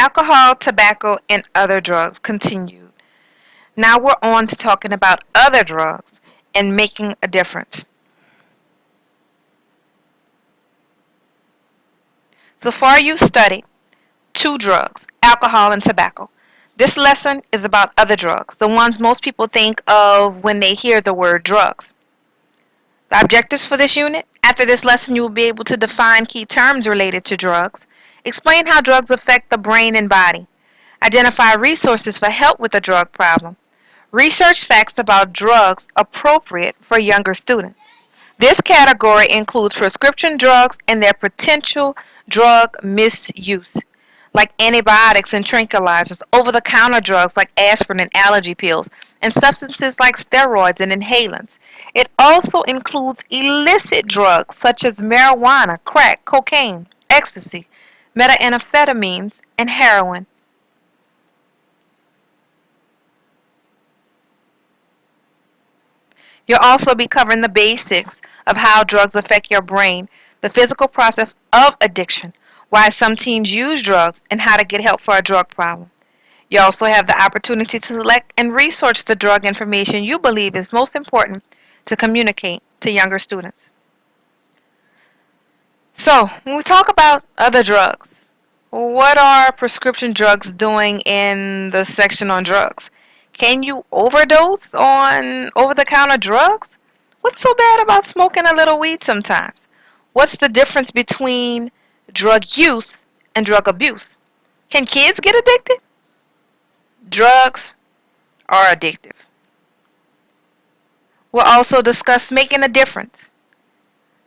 Alcohol, tobacco, and other drugs continued. Now we're on to talking about other drugs and making a difference. So far you've studied two drugs, alcohol and tobacco. This lesson is about other drugs, the ones most people think of when they hear the word drugs. The objectives for this unit: after this lesson you will be able to define key terms related to drugs, explain how drugs affect the brain and body, identify resources for help with a drug problem, research facts about drugs appropriate for younger students. This category includes prescription drugs and their potential drug misuse, like antibiotics and tranquilizers, over-the-counter drugs like aspirin and allergy pills, and substances like steroids and inhalants. It also includes illicit drugs such as marijuana, crack, cocaine, ecstasy, methamphetamines, and heroin. You'll also be covering the basics of how drugs affect your brain, the physical process of addiction, why some teens use drugs, and how to get help for a drug problem. You also have the opportunity to select and research the drug information you believe is most important to communicate to younger students. So, when we talk about other drugs, what are prescription drugs doing in the section on drugs? Can you overdose on over-the-counter drugs? What's so bad about smoking a little weed sometimes? What's the difference between drug use and drug abuse? Can kids get addicted? Drugs are addictive. We'll also discuss making a difference.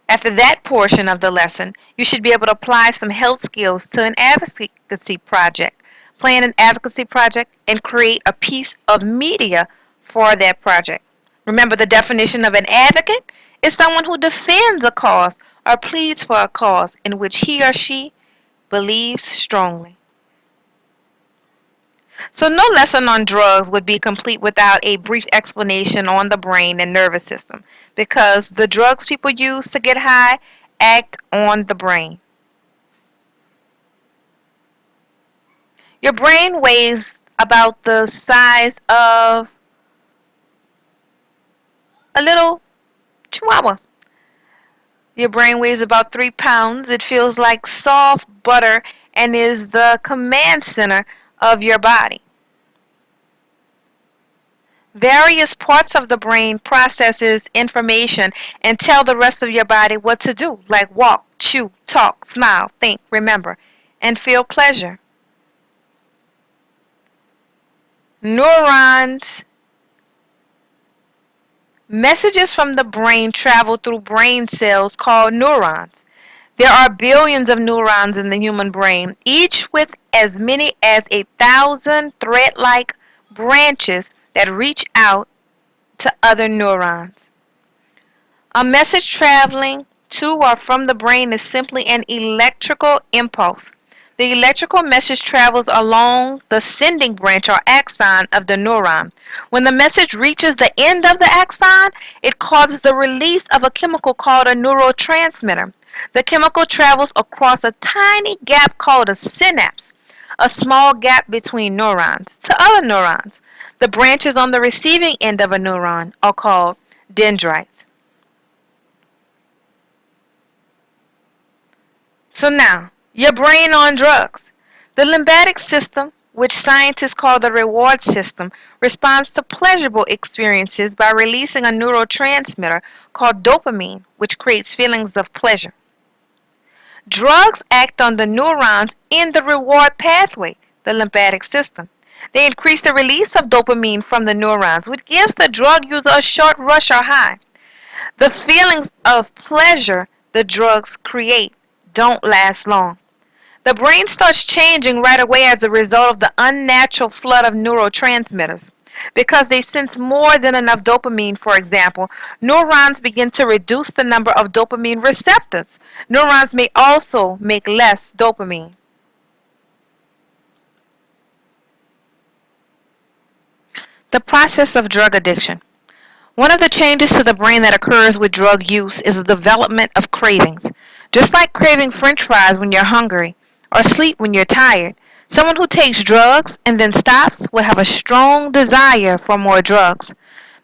After that portion of the lesson, you should be able to apply some health skills to an advocacy project, plan an advocacy project, and create a piece of media for that project. Remember, the definition of an advocate is someone who defends a cause or pleads for a cause in which he or she believes strongly. So no lesson on drugs would be complete without a brief explanation on the brain and nervous system, because the drugs people use to get high act on the brain. Your brain weighs about the size of a little chihuahua. Your brain weighs about 3 pounds. It feels like soft butter and is the command center of your body. Various parts of the brain processes information and tell the rest of your body what to do, like walk, chew, talk, smile, think, remember, and feel pleasure. Neurons. Messages from the brain travel through brain cells called neurons. There are billions of neurons in the human brain, each with as many as 1,000 thread-like branches that reach out to other neurons. A message traveling to or from the brain is simply an electrical impulse. The electrical message travels along the sending branch or axon of the neuron. When the message reaches the end of the axon, it causes the release of a chemical called a neurotransmitter. The chemical travels across a tiny gap called a synapse, a small gap between neurons, to other neurons. The branches on the receiving end of a neuron are called dendrites. So now, your brain on drugs. The limbic system, which scientists call the reward system, responds to pleasurable experiences by releasing a neurotransmitter called dopamine, which creates feelings of pleasure. Drugs act on the neurons in the reward pathway, the limbic system. They increase the release of dopamine from the neurons, which gives the drug user a short rush or high. The feelings of pleasure the drugs create don't last long. The brain starts changing right away as a result of the unnatural flood of neurotransmitters. Because they sense more than enough dopamine, for example, neurons begin to reduce the number of dopamine receptors. Neurons may also make less dopamine. The process of drug addiction. One of the changes to the brain that occurs with drug use is the development of cravings. Just like craving french fries when you're hungry or sleep when you're tired, Someone who takes drugs and then stops will have a strong desire for more drugs.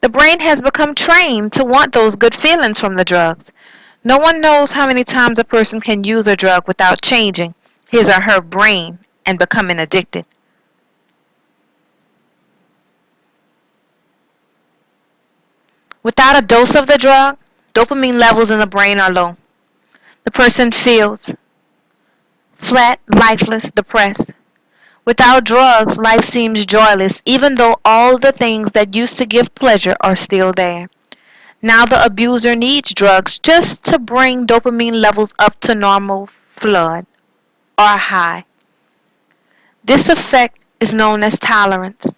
The brain has become trained to want those good feelings from the drugs. No one knows how many times a person can use a drug without changing his or her brain and becoming addicted. Without a dose of the drug, dopamine levels in the brain are low. The person feels flat, lifeless, depressed. Without drugs, life seems joyless, even though all the things that used to give pleasure are still there. Now the abuser needs drugs just to bring dopamine levels up to normal flood or high. This effect is known as tolerance.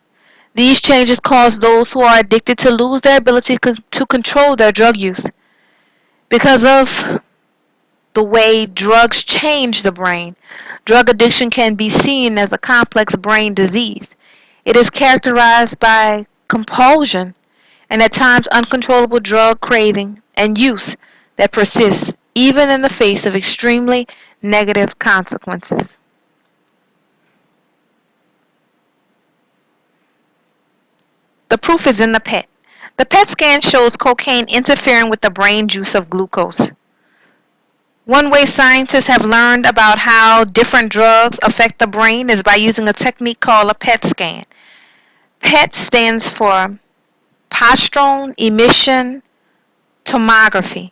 These changes cause those who are addicted to lose their ability to control their drug use. Because of the way drugs change the brain, drug addiction can be seen as a complex brain disease. It is characterized by compulsion and at times uncontrollable drug craving and use that persists even in the face of extremely negative consequences. The proof is in the PET. The PET scan shows cocaine interfering with the brain juice of glucose. One way scientists have learned about how different drugs affect the brain is by using a technique called a PET scan. PET stands for positron emission tomography.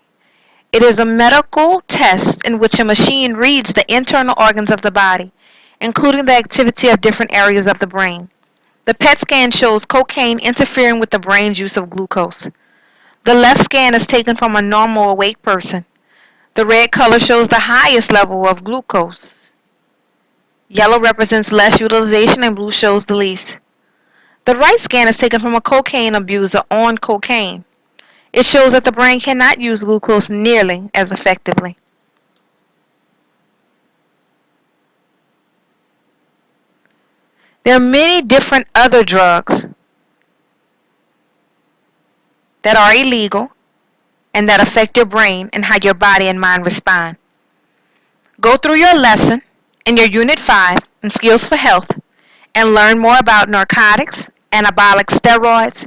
It is a medical test in which a machine reads the internal organs of the body, including the activity of different areas of the brain. The PET scan shows cocaine interfering with the brain's use of glucose. The left scan is taken from a normal awake person. The red color shows the highest level of glucose. Yellow represents less utilization and blue shows the least. The right scan is taken from a cocaine abuser on cocaine. It shows that the brain cannot use glucose nearly as effectively. There are many different other drugs that are illegal and that affect your brain and how your body and mind respond. Go through your lesson in your Unit 5 in Skills for Health and learn more about narcotics, anabolic steroids,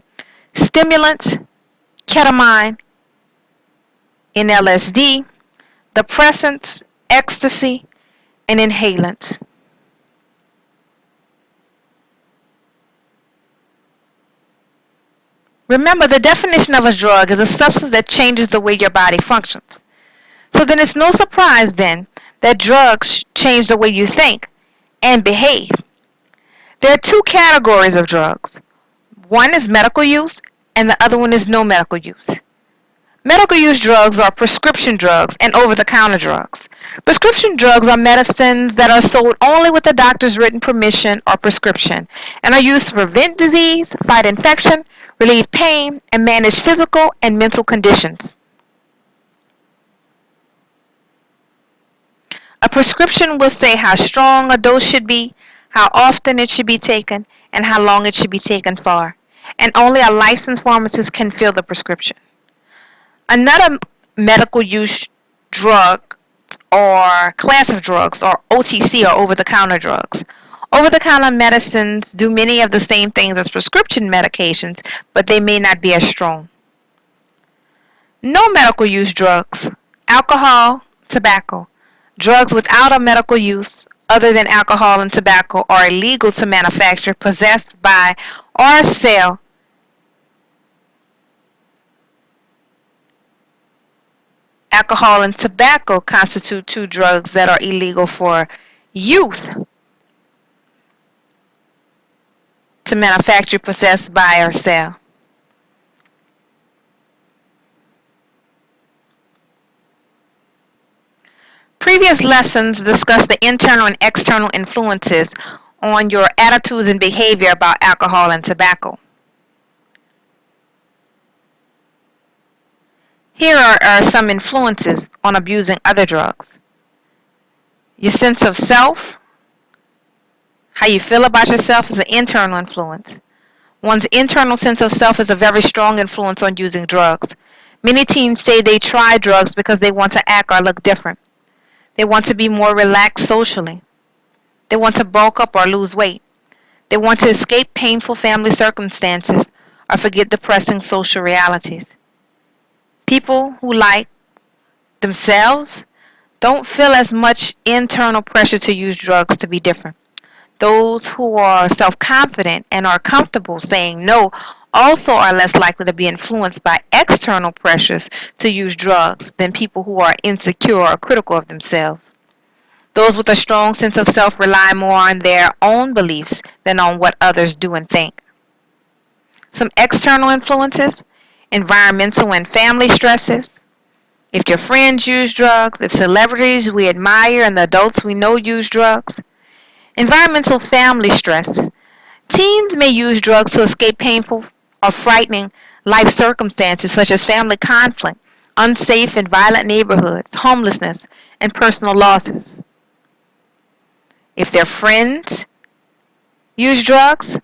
stimulants, ketamine, LSD, depressants, ecstasy, and inhalants. Remember, the definition of a drug is a substance that changes the way your body functions. So then it's no surprise then that drugs change the way you think and behave. There are two categories of drugs. One is medical use and the other one is no medical use. Medical use drugs are prescription drugs and over-the-counter drugs. Prescription drugs are medicines that are sold only with the doctor's written permission or prescription and are used to prevent disease, fight infection, relieve pain, and manage physical and mental conditions. A prescription will say how strong a dose should be, how often it should be taken, and how long it should be taken for. And only a licensed pharmacist can fill the prescription. Another medical use drug or class of drugs are OTC or over-the-counter drugs. Over-the-counter medicines do many of the same things as prescription medications, but they may not be as strong. No medical use drugs, alcohol, tobacco. Drugs without a medical use other than alcohol and tobacco are illegal to manufacture, possess, buy, or sell. Alcohol and tobacco constitute two drugs that are illegal for youth to manufacture, possess, buy, or sell. Previous lessons discussed the internal and external influences on your attitudes and behavior about alcohol and tobacco. Here are some influences on abusing other drugs. Your sense of self, how you feel about yourself is an internal influence. One's internal sense of self is a very strong influence on using drugs. Many teens say they try drugs because they want to act or look different. They want to be more relaxed socially. They want to bulk up or lose weight. They want to escape painful family circumstances or forget depressing social realities. People who like themselves don't feel as much internal pressure to use drugs to be different. Those who are self-confident and are comfortable saying no also are less likely to be influenced by external pressures to use drugs than people who are insecure or critical of themselves. Those with a strong sense of self rely more on their own beliefs than on what others do and think. Some external influences, environmental and family stresses. If your friends use drugs, if celebrities we admire and the adults we know use drugs. Environmental family stress. Teens may use drugs to escape painful or frightening life circumstances such as family conflict, unsafe and violent neighborhoods, homelessness, and personal losses. If their friends use drugs,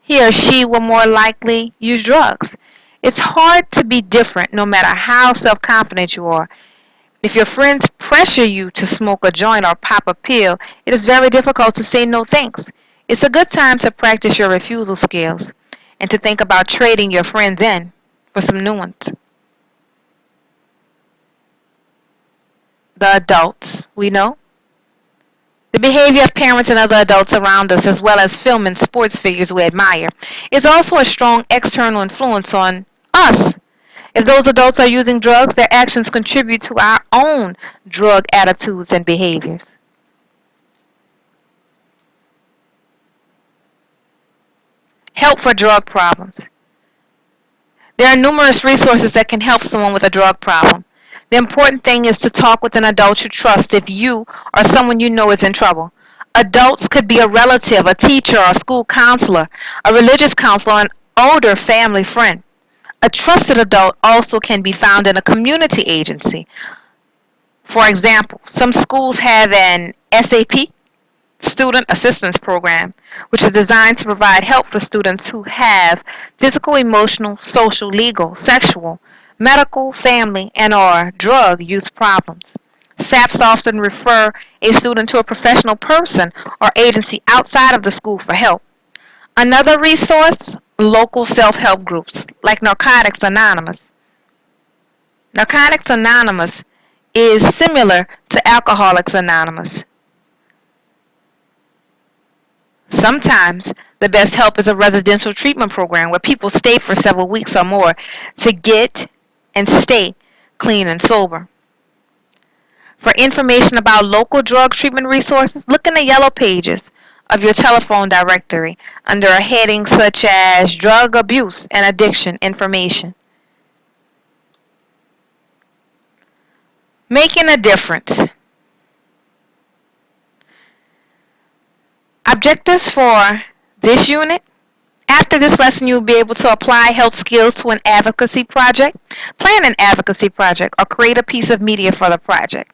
he or she will more likely use drugs. It's hard to be different no matter how self-confident you are. If your friends pressure you to smoke a joint or pop a pill, it is very difficult to say no thanks. It's a good time to practice your refusal skills and to think about trading your friends in for some new ones. The adults we know. The behavior of parents and other adults around us, as well as film and sports figures we admire, is also a strong external influence on us. If those adults are using drugs, their actions contribute to our own drug attitudes and behaviors. Help for drug problems. There are numerous resources that can help someone with a drug problem. The important thing is to talk with an adult you trust if you or someone you know is in trouble. Adults could be a relative, a teacher, or a school counselor, a religious counselor, or an older family friend. A trusted adult also can be found in a community agency. For example, some schools have an SAP, Student Assistance Program, which is designed to provide help for students who have physical, emotional, social, legal, sexual, medical, family, and/or drug use problems. SAPs often refer a student to a professional person or agency outside of the school for help. Another resource, local self-help groups like Narcotics Anonymous. Narcotics Anonymous is similar to Alcoholics Anonymous. Sometimes the best help is a residential treatment program where people stay for several weeks or more to get and stay clean and sober. For information about local drug treatment resources, look in the yellow pages of your telephone directory under a heading such as Drug Abuse and Addiction Information. Making a difference. Objectives for this unit. After this lesson, you'll be able to apply health skills to an advocacy project, plan an advocacy project, or create a piece of media for the project.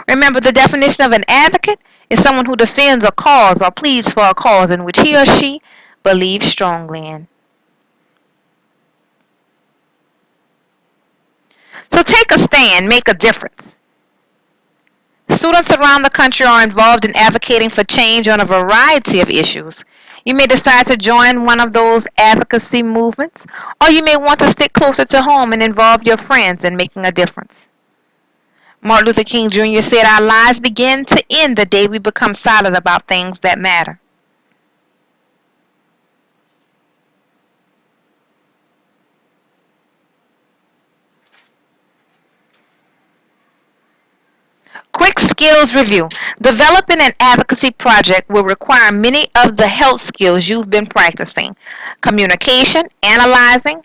Remember, the definition of an advocate is someone who defends a cause or pleads for a cause in which he or she believes strongly in. So take a stand, make a difference. Students around the country are involved in advocating for change on a variety of issues. You may decide to join one of those advocacy movements, or you may want to stick closer to home and involve your friends in making a difference. Martin Luther King Jr. said, "Our lives begin to end the day we become silent about things that matter." Quick skills review. Developing an advocacy project will require many of the health skills you've been practicing: communication, analyzing,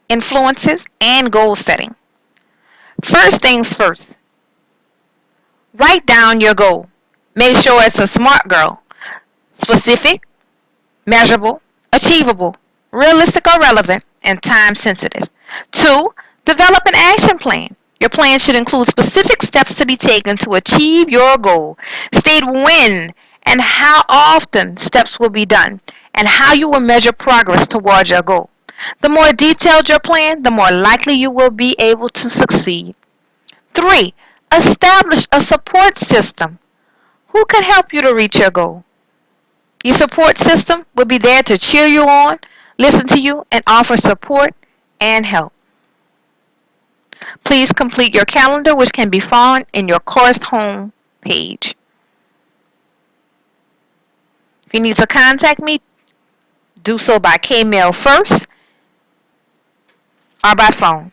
influences, and goal setting. First things first, write down your goal. Make sure it's a SMART goal: specific, measurable, achievable, realistic or relevant, and time sensitive. 2. Develop an action plan. Your plan should include specific steps to be taken to achieve your goal. State when and how often steps will be done and how you will measure progress towards your goal. The more detailed your plan, the more likely you will be able to succeed. 3. Establish a support system. Who can help you to reach your goal? Your support system will be there to cheer you on, listen to you, and offer support and help. Please complete your calendar, which can be found in your course home page. If you need to contact me, do so by K-mail first or by phone.